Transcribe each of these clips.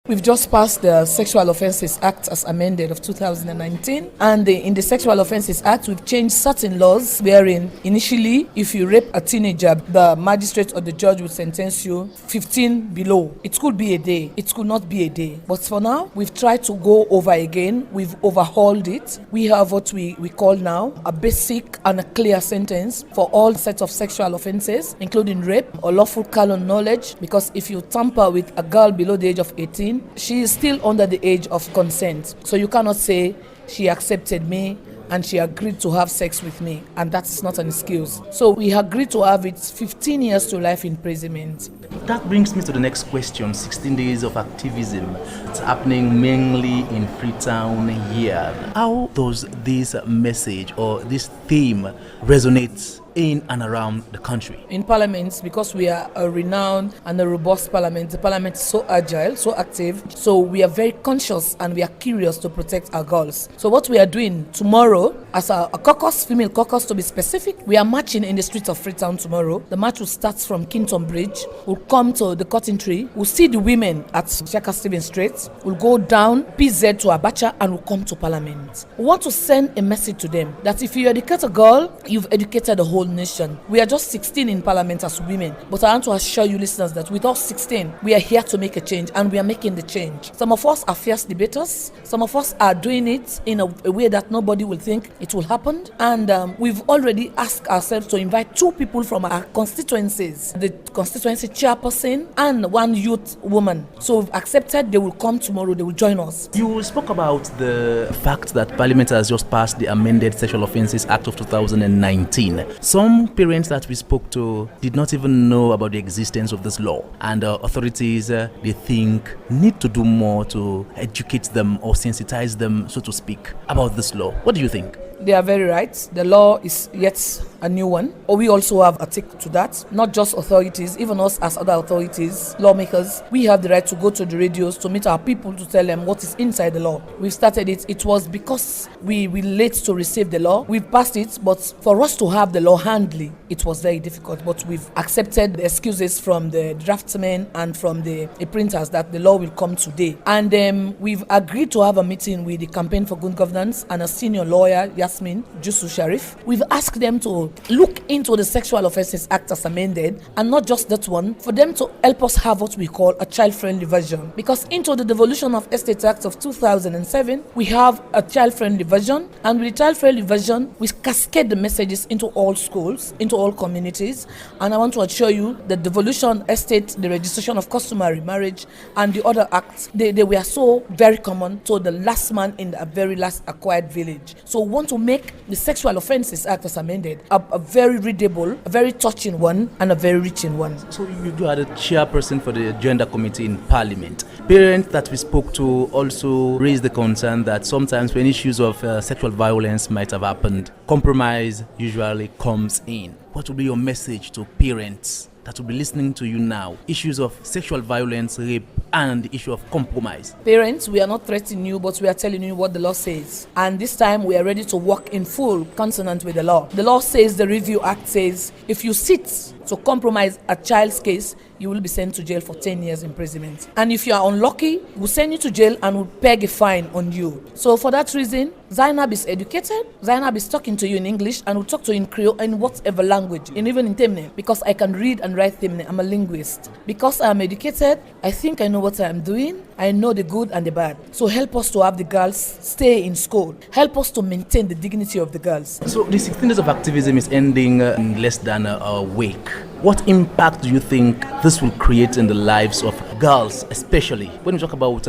We've just passed the Sexual Offences Act as amended of 2019, and in the Sexual Offences Act we've changed certain laws wherein initially if you rape a teenager, the magistrate or the judge will sentence you 15 below. It could be a day, it could not be a day. But for now, we've tried to go over again, we've overhauled it. We have what we call now a basic and a clear sentence for all sets of sexual offences, including rape or lawful carnal knowledge, because if you tamper with a girl below the age of 18, she is still under the age of consent. So you cannot say she accepted me and she agreed to have sex with me, and that's not an excuse. So we agreed to have it 15 years to life imprisonment. That brings me to the next question. 16 days of activism. It's happening mainly in Freetown here. How does this message or this theme resonate in and around the country? In Parliament, because we are a renowned and a robust Parliament, the Parliament is so agile, so active, so we are very conscious and we are curious to protect our girls. So what we are doing tomorrow, as a caucus, female caucus to be specific, we are marching in the streets of Freetown tomorrow. The march will start from Kingston Bridge, we'll come to the Cotton Tree, we'll see the women at Shaka Stephen Street, we'll go down PZ to Abacha, and we'll come to Parliament. We want to send a message to them that if you educate a girl, you've educated the whole nation. We are just 16 in Parliament as women, but I want to assure you listeners that with us 16, we are here to make a change, and we are making the change. Some of us are fierce debaters, some of us are doing it in a way that nobody will think it will happen, and we've already asked ourselves to invite 2 people from our constituencies, the constituency chairperson and 1 youth woman. So we've accepted they will come tomorrow, they will join us. You spoke about the fact that Parliament has just passed the amended Sexual Offences Act of 2019. Some parents that we spoke to did not even know about the existence of this law, and authorities, they think, need to do more to educate them or sensitize them, so to speak, about this law. What do you think? They are very right. The law is yet a new one. Or we also have a tick to that. Not just authorities, even us as other authorities, lawmakers, we have the right to go to the radios to meet our people to tell them what is inside the law. We've started it. It was because we were late to receive the law. We've passed it, but for us to have the law handily, it was very difficult. But we've accepted the excuses from the draftsmen and from the printers that the law will come today. And we've agreed to have a meeting with the Campaign for Good Governance and a senior lawyer, Yasmin Jusu Sharif. We've asked them to look into the Sexual Offences Act as amended, and not just that one, for them to help us have what we call a child-friendly version. Because into the devolution of Estate Act of 2007, we have a child-friendly version, and with the child-friendly version, we cascade the messages into all schools, into all communities. And I want to assure you that devolution, estate, the registration of customary marriage, and the other acts, they were so very common to the last man in the very last acquired village. So we want to make the Sexual Offences Act as amended a very readable, a very touching one, and a very reaching one. So you are the chairperson for the Gender Committee in Parliament. Parents that we spoke to also raised the concern that sometimes when issues of sexual violence might have happened, compromise usually comes in. What would be your message to parents that will be listening to you now? Issues of sexual violence, rape, and the issue of compromise. Parents, we are not threatening you, but we are telling you what the law says. And this time we are ready to work in full consonant with the law. The law says, the Review Act says, if you sit to compromise a child's case, you will be sent to jail for 10 years imprisonment. And if you are unlucky, we'll send you to jail and we'll peg a fine on you. So for that reason, Zainab is educated. Zainab is talking to you in English and will talk to you in Creole and whatever language, and even in Temne, because I can read and write Temne. I'm a linguist. Because I'm educated, I think I know what I'm doing. I know the good and the bad. So help us to have the girls stay in school. Help us to maintain the dignity of the girls. So the 16 days of activism is ending in less than a week. What impact do you think this will create in the lives of girls, especially when we talk about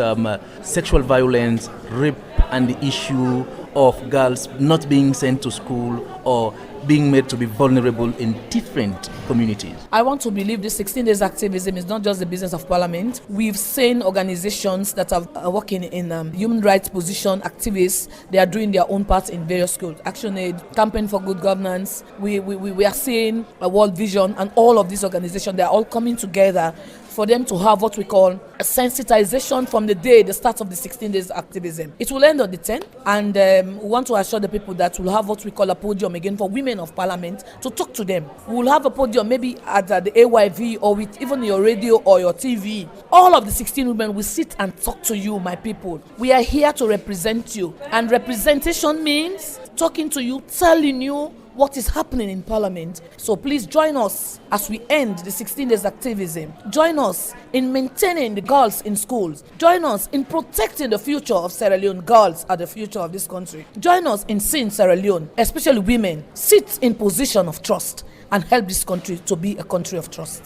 sexual violence, rape, and the issue of girls not being sent to school or being made to be vulnerable in different communities? I want to believe this 16 days activism is not just the business of Parliament. We've seen organizations that are working in human rights position, activists. They are doing their own part in various schools. ActionAid, Campaign for Good Governance. We are seeing a World Vision, and all of these organizations, they are all coming together for them to have what we call a sensitization from the start of the 16 days activism. It will end on the 10th, and we want to assure the people that we'll have what we call a podium again for women of parliament to talk to them. We'll have a podium maybe at the AYV or with even your radio or your TV. All of the 16 women will sit and talk to you, my people. We are here to represent you, and representation means talking to you, telling you what is happening in Parliament. So please join us as we end the 16 days activism. Join us in maintaining the girls in schools. Join us in protecting the future of Sierra Leone. Girls are the future of this country. Join us in seeing Sierra Leone, especially women, sit in position of trust and help this country to be a country of trust.